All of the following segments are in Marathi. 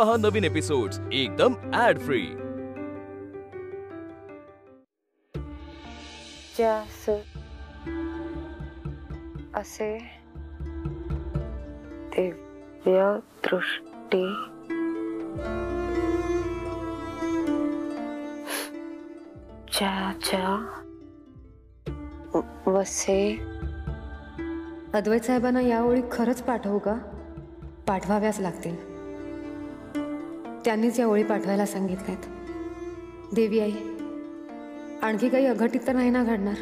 पहा नवीन एपिसोड्स एकदम ऍड फ्री। असे दिव्य दृष्टी वसे। अद्वैत साहेबांना या ओळी खरंच पाठवू का? पाठवाव्याच लागतील. त्यांनीच या ओळी पाठवायला सांगितल्यात. देवी आई, आणखी काही अघटित तर नाही ना घडणार?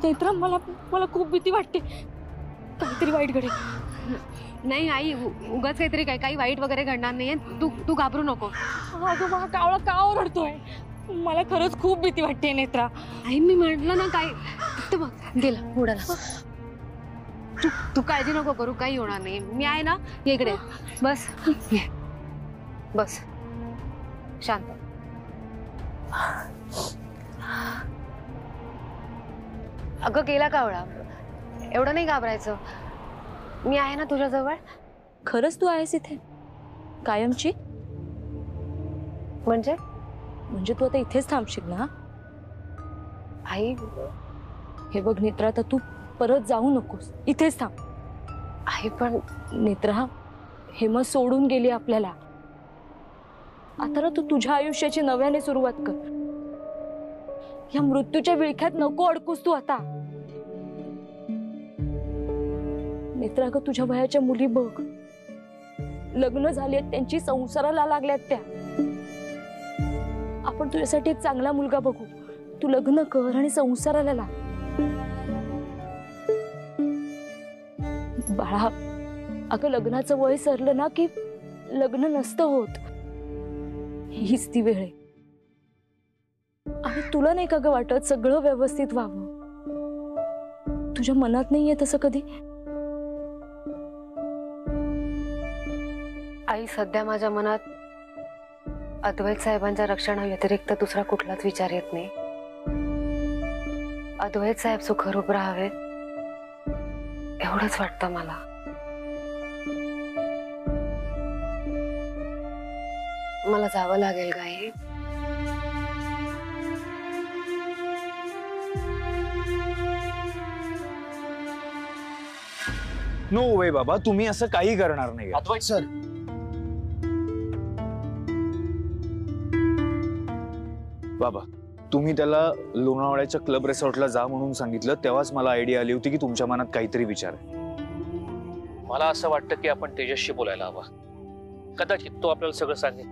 नेत्रा, मला मला खूप भीती वाटते. काहीतरी वाईट घडेल. नाही आई, उगाच काहीतरी काही वाईट वगैरे घडणार नाहीये. तू घाबरू नको. अगं, माझा कावळा का ओरडतोय? मला खरंच खूप भीती वाटते नेत्रा. आई, मी म्हटलं ना काय ते बघ गेला उडाला. तू काळजी नको करू, काही होणार नाही. मी आहे ना, इकडे बस. बस शांत. अगं गेला कावळा, एवढं नाही घाबरायचं. मी आहे ना तुझ्या जवळ. खरंच तू आहेस इथे कायमची? म्हणजे तू आता इथेच थांबशील ना? आई हे बघ नेत्रा, आता तू परत जाऊ नकोस, इथेच थांब. आई पण नेत्रा, हेमा सोडून गेली आपल्याला. आता ना तू तुझ्या आयुष्याची नव्याने सुरुवात कर. या मृत्यूच्या विळख्यात नको अडकूस तू आता. नेत्रा, ग तुझ्या वयाच्या मुली बघ, लग्न झाले, त्यांची संसाराला लागल्यात त्या. आपण तुझ्यासाठी एक चांगला मुलगा बघू. तू लग्न कर आणि संसाराला लाग. बाळा, अगं लग्नाचं वय सरलं ना की लग्न नसतं होत. हीच ती वेळ आहे. आणि तुला नाही का ग वाटत सगळं व्यवस्थित व्हावं? तुझ्या मनात नाहीये तसं कधी? आई, सध्या माझ्या मनात अद्वैत साहेबांच्या रक्षणाव्यतिरिक्त दुसरा कुठलाच विचार येत नाही. अद्वैत साहेब सुखरूप राहावेत एवढंच वाटतं मला. मला जावं लागेल का? आई, नो वे बाबा, तुम्ही असं काही करणार नाही. अद्वैत सर, बाबा, तुम्ही त्याला लोणावळ्याच्या क्लब रिसॉर्टला जा म्हणून सांगितलं, तेव्हाच मला आयडिया आली होती की तुमच्या मनात काहीतरी विचार आहे. मला असं वाटतं की आपण तेजसशी बोलायला हवा. कदाचित तो आपल्याला सगळं सांगेल.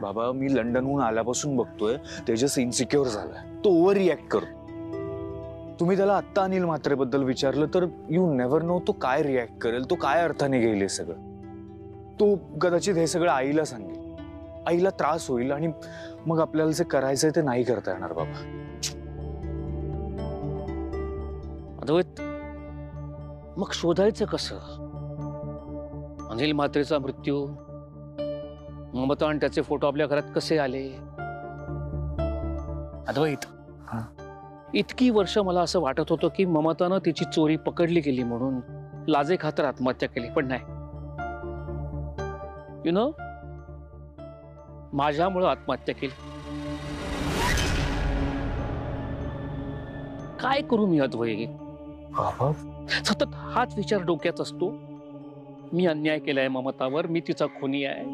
बाबा, मी लंडनहून आल्यापासून बघतोय तेजस इन्सिक्युअर झालाय. तो ओव्हर रिॲक्ट करतो. तुम्ही त्याला आत्ता अनिल म्हात्रेबद्दल विचारलं तर यू नेव्हर नो तो काय रिॲक्ट करेल, तो काय अर्थाने घेईल हे सगळं. तो कदाचित हे सगळं आईला सांगेल. आईला त्रास होईल आणि मग आपल्याला जे करायचंय ते नाही करता येणार. बाबा, अद्वैत, मग शोधायचं कसं? अनिल म्हात्रेचा मृत्यू, ममता आणि त्याचे फोटो आपल्या घरात कसे आले? अद्वैत, इतकी वर्ष मला असं वाटत होतं की ममतानं तिची चोरी पकडली गेली म्हणून लाजे खातर आत्महत्या केली, पण नाही. यु नो, माझ्यामुळे आत्महत्या केली. काय करू मी अद्वैत? सतत हाच विचार डोक्यात असतो. मी अन्याय केलाय ममतावर, मी तिचा खुनी आहे.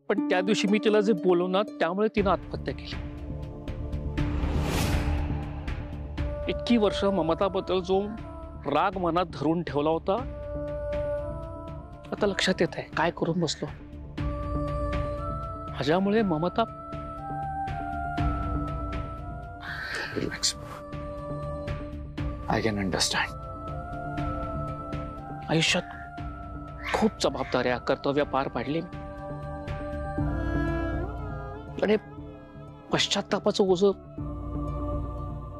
पण त्या दिवशी मी तिला जे बोललो ना, त्यामुळे तिनं आत्महत्या केली. इतकी वर्ष ममताबद्दल जो राग मनात धरून ठेवला होता, आता लक्षात येत आहे काय करून बसलो. माझ्यामुळे ममता. I can understand. आयुष्यात खूप जबाबदाऱ्या, कर्तव्य पार पाडली आणि पश्चात्तापाचं ओझं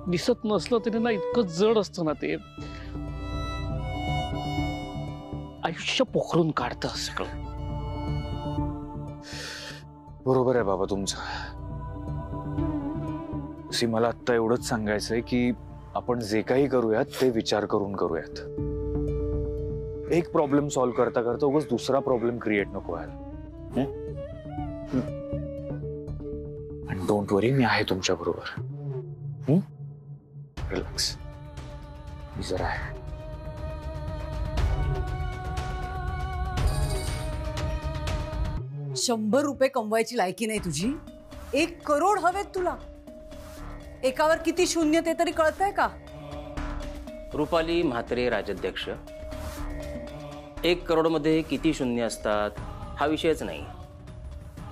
दिसत नसलं तरी ना इतकं जड असतं ना ते, आयुष्य पोखरून काढतं सगळं. बरोबर आहे बाबा तुमचं. सी मला आत्ता एवढंच सांगायचंय की आपण जे काही करूयात ते विचार करून करूयात. एक प्रॉब्लेम सॉल्व्ह करता करता उगाच दुसरा प्रॉब्लेम क्रिएट नको व्हायला. आणि डोंट वरी, मी आहे तुमच्या बरोबर. रिलॅक्स, मी जरा आहे. ₹100 कमवायची लायकी नाही तुझी. 1 करोड हवेत तुला. एकावर किती शून्य ते तरी कळतंय का? रुपाली म्हात्रे राजाध्यक्ष, 1 करोडमध्ये किती शून्य असतात हा विषयच नाही.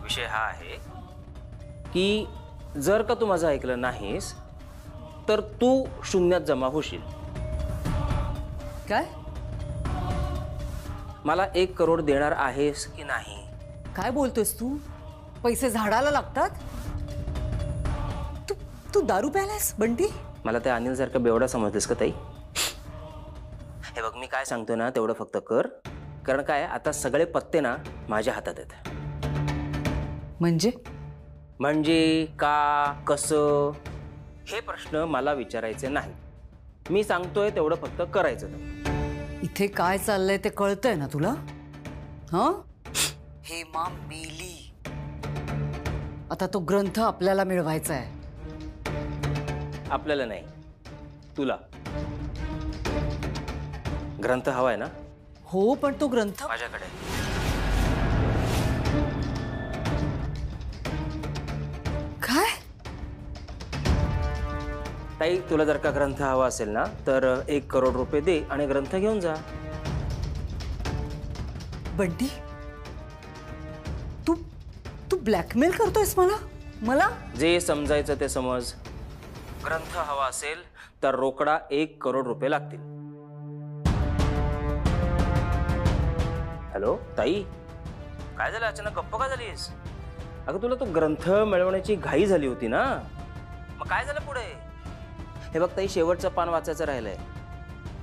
विषय हा आहे की जर का तू माझं ऐकलं नाहीस तर तू शून्यात जमा होशील. काय मला 1 करोड देणार आहेस की नाही? काय बोलतोस तू? पैसे झाडाला लागतात? तू तू दारू प्यायलास बंटी? मला त्या अनिल सारखं बेवडा समजतेस का ताई? हे बघ, मी काय सांगतो ना तेवढं फक्त कर. कारण काय, आता सगळे पत्ते ना माझ्या हातात आहेत. म्हणजे का, कसं, हे प्रश्न मला विचारायचे नाही. मी सांगतोय तेवढं फक्त करायचं. इथे काय चाललंय ते कळतंय ना तुला? हं? हेमा मेली. आता तो ग्रंथ आपल्याला मिळवायचा आहे. आपल्याला नाही, तुला. ग्रंथ हवाय ना? हो, पण तो ग्रंथ माझ्याकडे. काय? ताई, तुला जर का ग्रंथ हवा असेल ना तर 1 करोड रुपये दे आणि ग्रंथ घेऊन जा. बंटी, तू तू ब्लॅकमेल करतोयस मला? जे समजायचं ते समज. ग्रंथ हवा असेल तर रोकडा 1 करोड रुपये लागतील. हॅलो ताई, काय झालं? अचानक गप्प का झालीस? अगं तुला तो ग्रंथ मिळवण्याची घाई झाली होती ना, मग काय झालं पुढे? हे बघ ताई, शेवटचं पान वाचायचं राहिलंय.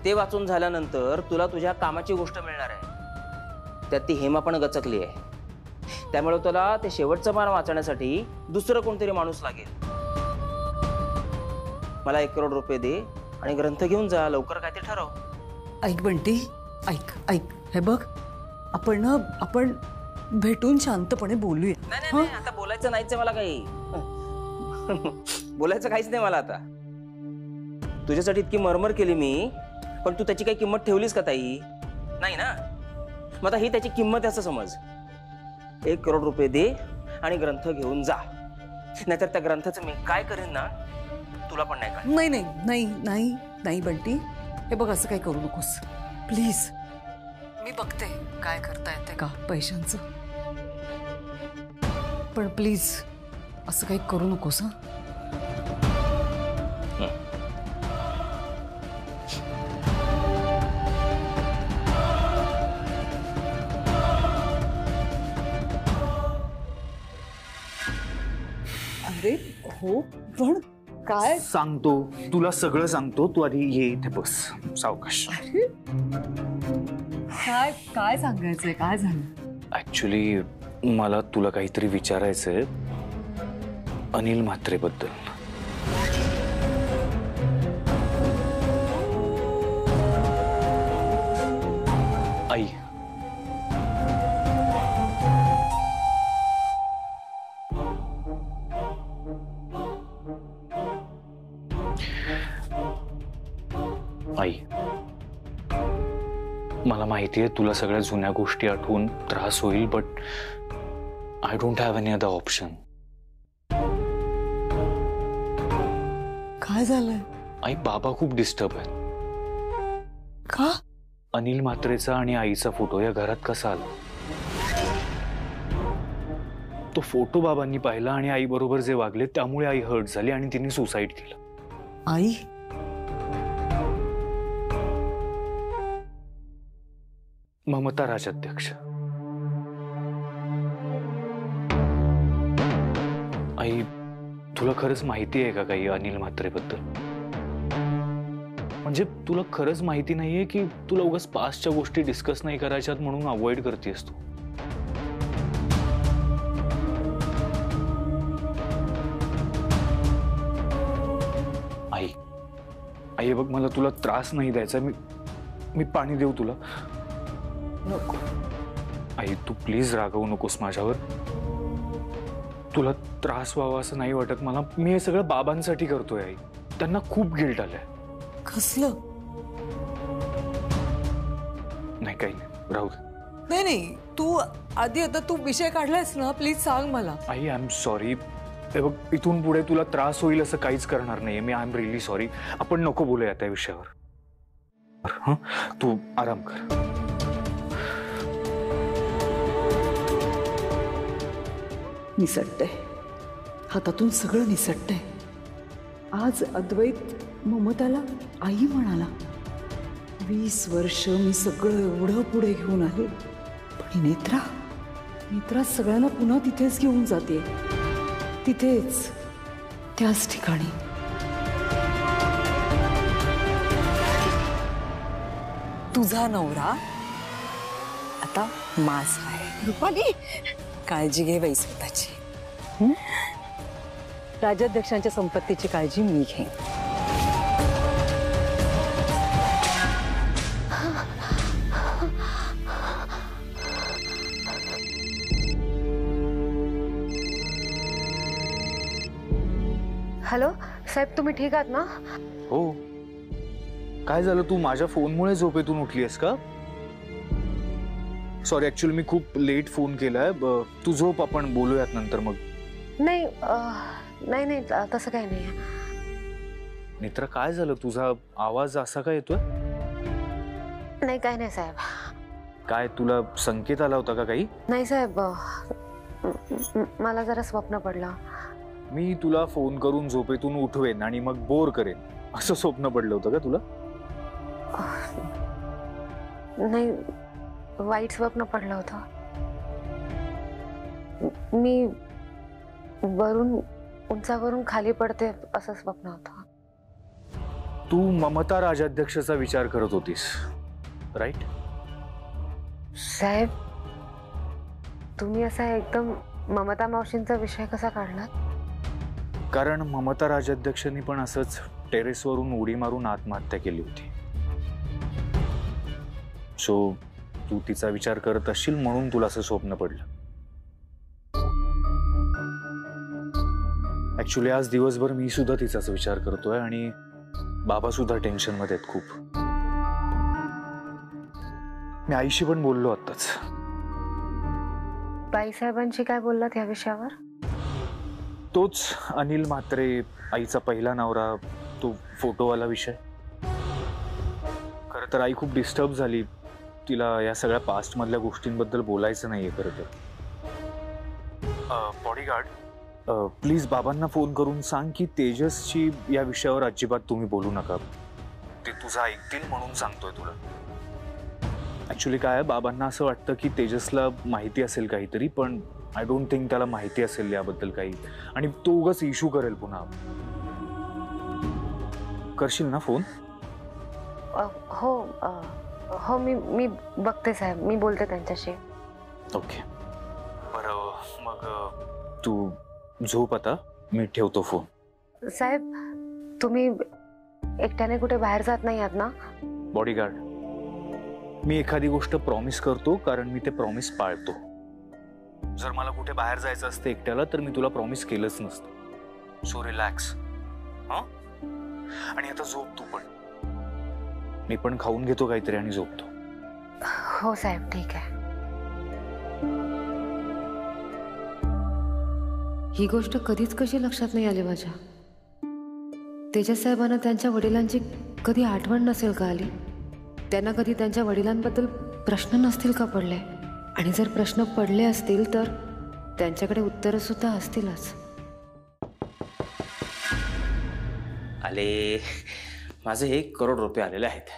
ते वाचून झाल्यानंतर तुला तुझ्या कामाची गोष्ट मिळणार आहे. त्यात ती हेमा पण गचकली आहे. त्यामुळे तुला ते शेवटचं पान वाचण्यासाठी दुसरं कोणतरी माणूस लागेल. मला 1 करोड रुपये दे आणि ग्रंथ घेऊन जा. लवकर काय ते ठरव. ऐक बंटी, ऐक. हे बघ, आपण भेटून शांतपणे बोलूया. नाही, आता बोलायचं नाहीच मला काही. बोलायचं काहीच नाही मला आता. तुझ्यासाठी इतकी मरमर केली मी, पण तू त्याची काही किंमत ठेवलीस का ताई? नाही ना. मग आता ही त्याची किंमत असं समज. 1 करोड रुपये दे आणि ग्रंथ घेऊन जा. नाहीतर त्या ग्रंथाचं मी काय करेन ना तुला पण नाही कळणार. नाही बंटी, हे बघ, असं काही करू नकोस प्लीज. मी बघते काय करता येते का पैशांचं, पण प्लीज असं काही करू नकोस. हं? अरे हो, पण काय सांगतो तुला, सगळं सांगतो. तू आधी ये इथे बस, सावकाश. काय सांगायचंय? काय झालं? ऍक्च्युली मला तुला काहीतरी विचारायचंय अनिल म्हात्रे बद्दल. आई, मला माहिती आहे तुला सगळ्या जुन्या गोष्टी आठवून त्रास होईल, but I don't have any other option. काय झालंय? आई, बाबा खूप डिस्टर्ब आहेत. का? अनिल म्हात्रेचा आणि आईचा फोटो या घरात कसा आला? तो फोटो बाबांनी पाहिला आणि आई बरोबर जे वागले त्यामुळे आई हर्ट झाली आणि तिने सुसाईड केलं. आई? ममता राजाध्यक्ष. आई, तुला खरंच माहिती आहे का काही अनिल म्हात्रे बद्दल? म्हणजे तुला खरंच माहिती नाहीये की तुला उगाच पास्टच्या गोष्टी डिस्कस नाही करायच्यात म्हणून अवॉइड करतेस तू? आई आई बघ, मला तुला त्रास नाही द्यायचा. मी पाणी देऊ तुला? नको. आई तू प्लीज रागवू नकोस माझ्यावर. तुला त्रास व्हावा असं नाही वाटत मला. मी हे सगळं बाबांसाठी करतोय आई. त्यांना खूप गिल्ट आलंय. कसलं? नाही काही नाही, राहू दे. नाही नाही, तू आधी आता तू विषय काढलायस ना, प्लीज सांग मला. आई आय एम सॉरी. हे बघ, इथून पुढे तुला त्रास होईल असं काहीच करणार नाहीये मी. I am really sorry. आपण नको बोलूया त्या विषयावर. हं, तू आराम कर. निसटतंय हातातून सगळं निसटतंय. आज अद्वैत ममताला आई म्हणाला. 20 वर्ष मी सगळं एवढं पुढे घेऊन आले, पण नेत्रा सगळ्यांना पुन्हा तिथेच घेऊन जाते. तिथेच, त्याच ठिकाणी. तुझा नवरा आता माझा आहे. रुपाली, काळजी घे बाई स्वतःची. राजाध्यक्षांच्या संपत्तीची काळजी मी घेईन. हॅलो साहेब, तुम्ही ठीक आहात ना? हो. काय झालं, तू माझ्या फोनमुळे झोपेतून उठलीस का? सॉरी, ऍक्च्युअली मी खूप लेट फोन केलाय. तू झोप, आपण बोलूयात नंतर मग. नाही नाही नाही, तसं काही नाही. नेत्रा काय झालं, तुझा आवाज असा काय येतोय? नाही काही नाही साहेब. काय तुला संकेत आला होता का काही? नाही साहेब, मला जरा स्वप्न पडलं. मी तुला फोन करून झोपेतून उठवेन आणि मग बोर करेन असं स्वप्न पडलं होतं का तुला? नाही, वाईट स्वप्न पडलं होतं. मी उंचावरून खाली पडते असं स्वप्न होतं. तू ममता राजाध्यक्षाचा विचार करत होतीस, राईट? साहेब, तुम्ही असा एकदम ममता मावशींचा विषय कसा काढलात? कारण ममता राजाध्यक्षांनी पण असंच टेरेसवरून उडी मारून आत्महत्या केली होती. सो तू तिचा विचार करत असशील म्हणून तुला असं स्वप्न पडलं. ऍक्च्युली आज दिवसभर मी सुद्धा तिचाच विचार करतोय आणि बाबा सुद्धा टेन्शन मध्ये आहेत खूप. मी आईशी पण बोललो आत्ताच. बाईसाहेबांशी काय बोललात या विषयावर? तोच अनिल म्हात्रे, आईचा पहिला नवरा, तो फोटोवाला विषय. खरं तर आई खूप डिस्टर्ब झाली. तिला या सगळ्या पास्ट मधल्या गोष्टींबद्दल बोलायचं नाहीये खरं तर. बॉडीगार्ड, प्लीज बाबांना फोन करून सांग की तेजसची या विषयावर अजिबात तुम्ही बोलू नका. ते तुझं ऐकतील म्हणून सांगतोय तुला. ऍक्च्युली काय, बाबांना असं वाटतं की तेजसला माहिती असेल काहीतरी, पण आय डोंट थिंक त्याला माहिती असेल याबद्दल काही, आणि तो उगाच इश्यू करेल पुन्हा. करशील ना फोन? हो हो, मी बघते साहेब, मी बोलते त्यांच्याशी. ओके, बरं मग तू झोप आता, मी ठेवतो फोन. साहेब, तुम्ही एकट्याने कुठे बाहेर जात नाही आहात ना? बॉडीगार्ड, मी एखादी गोष्ट प्रॉमिस करतो कारण मी ते प्रॉमिस पाळतो. जर मला कुठे बाहेर जायचं असतं एकट्याला तर मी तुला प्रॉमिस केलंच नसतं. So relax. हां, आणि आता झोप तू पण. मी पण खाऊन घेतो काहीतरी आणि झोपतो. हो साहेब, ठीक आहे. ही गोष्ट कधीच कशी लक्षात नाही आली माझ्या. तेजस साहेबांना त्यांच्या वडिलांची कधी आठवण नसेल का आली? त्यांना कधी त्यांच्या वडिलांबद्दल प्रश्न नसतील का पडले? आणि जर प्रश्न पडले असतील तर त्यांच्याकडे उत्तरं सुद्धा असतीलच. आले, माझे 1 करोड रुपये आलेले आहेत.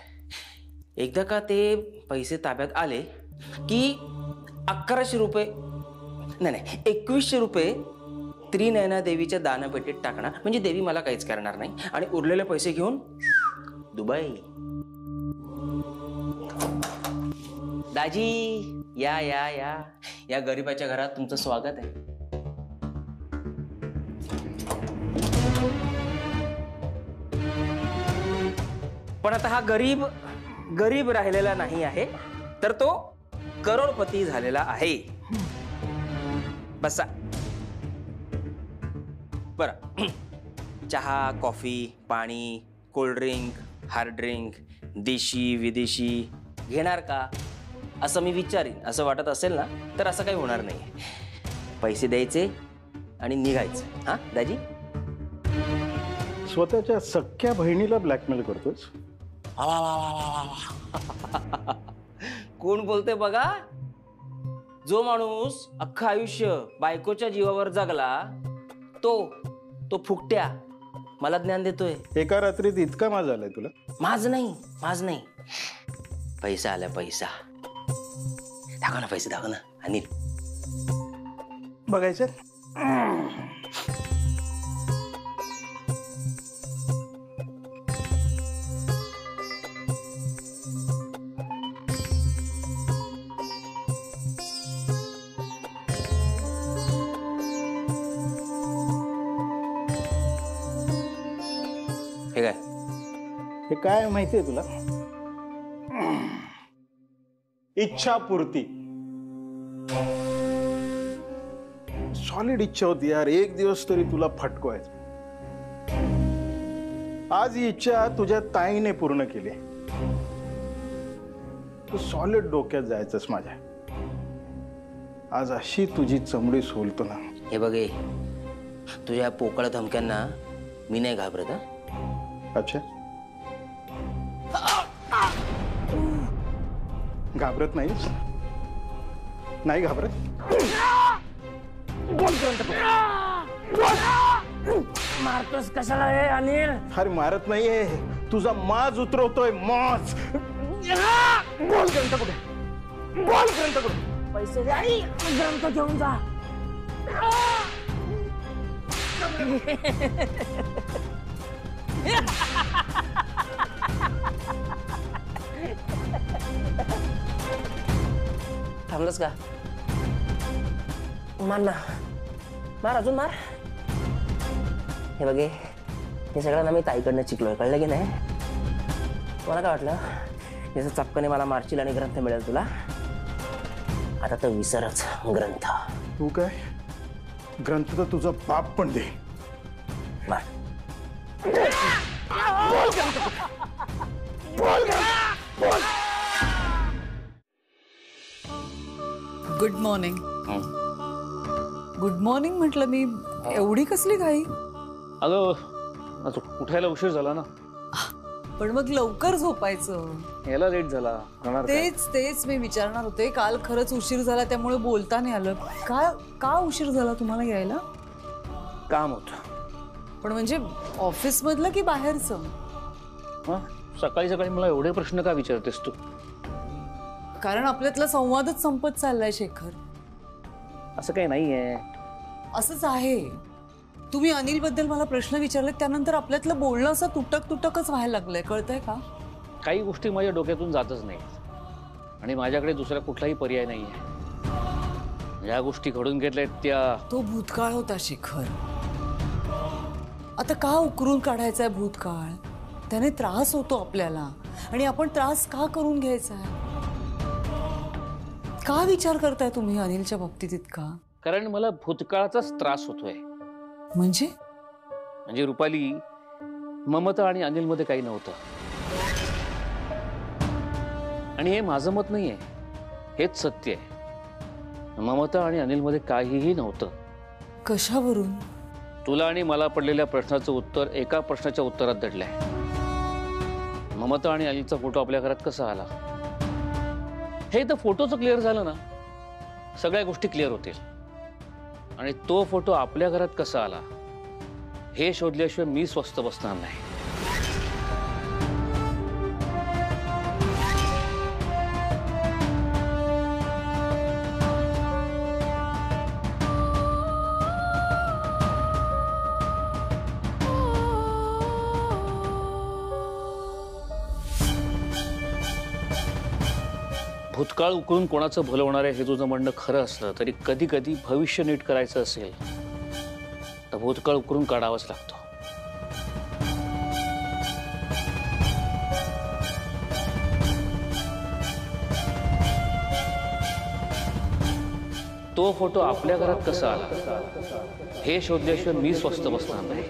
एकदा का ते पैसे ताब्यात आले की 1100 रुपये, नाही 2100 रुपये त्रिनयना देवीच्या दानपेटीत टाकणार. म्हणजे देवी मला काहीच करणार नाही आणि उरलेले पैसे घेऊन दुबई. दाजी या या या या गरीबाच्या घरात तुमचं स्वागत आहे. पण आता हा गरीब गरीब राहिलेला नाही आहे, तर तो करोडपती झालेला आहे. बसा. बरं, चहा, कॉफी, पाणी, कोल्ड्रिंक, हार्ड ड्रिंक, देशी विदेशी घेणार का असं मी विचारीन. असं वाटत असेल ना तर असं काही होणार नाही. पैसे द्यायचे आणि निघायचं. हा दाजी? स्वतःच्या सख्या बहिणीला ब्लॅकमेल करतोस? कोण बोलते बघा? जो माणूस अख्खं आयुष्य बायकोच्या जीवावर जगला तो फुकट्या मला ज्ञान देतोय. एका रात्रीत इतका माज आलाय तुला? माझ नाही. पैसा आला, पैसा. दाखव ना पैसे, दाखव ना अनिल. बघायचं? हे काय? हे काय माहितीये तुला? इच्छापूर्ती. सॉलिड इच्छा होती यार, एक दिवस तरी तुला फटकवायचं. आज ही इच्छा तुझ्या ताईने पूर्ण केली. तू सॉलिड डोक्यात जायचंस माझ्या. आज अशी तुझी चमडी सोलतो ना. हे बघे, तुझ्या पोकळ धमक्यांना मी नाही घाबरत. अच्छा, घाबरत नाहीस? नाही घाबरत? मारतोस कशाला हे अनिल? अरे मारत नाहीये, तुझा माज उतरवतोय. माज. बोल ग्रंथ कुठे? बोल ग्रंथ कुठे? पैसे द्या आणि ग्रंथ घेऊन जा. थांबलंस का? मार ना, मार, अजून मार. हे बघे, हे सगळं ना मी ताईकडनं शिकलोय, कळलं की नाही? मला काय वाटलं जसं चपकने मला मारशील आणि ग्रंथ मिळेल तुला. आता तर विसरच ग्रंथ. तू काय ग्रंथ तर तुझा बाप पण दे. मार. Good morning. गुड मॉर्निंग म्हटलं मी. एवढी कसली घाई? अगं उठायला उशीर झाला ना. पण मग लवकर झोपायचं. यायला लेट झाला. तेच मी विचारणार होते. काल खरंच उशीर झाला त्यामुळे बोलता नाही आलं. का उशीर झाला तुम्हाला यायला? काम होत. पण म्हणजे ऑफिस मधलं की बाहेरचं? सकाळी सकाळी मला एवढे प्रश्न का विचारतेस तू? कारण आपल्यातला संवादच संपत चाललाय शेखर. असं काही नाहीये. असंच आहे. तुम्ही अनिल बद्दल मला प्रश्न विचारले त्यानंतर आपल्यातलं बोलणं असं तुटकच व्हायला लागलंय. कळतंय का? काही गोष्टी माझ्या डोक्यातून जातच नाही आणि माझ्याकडे दुसरा कुठलाही पर्याय नाहीये. ज्या गोष्टी घडून घेतल्यात त्या. तो भूतकाळ होता शेखर. आता का उकरून काढायचा आहे भूतकाळ? त्याने त्रास होतो आपल्याला आणि आपण त्रास का करून घ्यायचा आहे? का विचार करताय तुम्ही अनिलच्या बाबतीत इतका? कारण मला भूतकाळाचाच त्रास होतोय. म्हणजे रुपाली, ममता आणि अनिल मध्ये काही नव्हतं. आणि हे माझं मत नाहीये, हेच सत्य आहे. ममता आणि अनिल मध्ये काहीही नव्हतं. कशावरून? तुला आणि मला पडलेल्या प्रश्नाचं उत्तर एका प्रश्नाच्या उत्तरात दडलंय. ममता आणि अनिलचा फोटो आपल्या घरात कसा आला? हे तर फोटोचं क्लिअर झालं ना, सगळ्या गोष्टी क्लिअर होतील. आणि तो फोटो आपल्या घरात कसा आला हे शोधल्याशिवाय मी स्वस्थ बसणार नाही. भूतकाळ उकळून कोणाचं भलं होणार आहे हे तुझं म्हणणं खरं असलं तरी कधी कधी भविष्य नीट करायचं असेल तर भूतकाळ उकळून काढावाच लागतो. तो फोटो आपल्या घरात कसा आला हे शोधल्याशिवाय मी स्वस्थ बसणार नाही.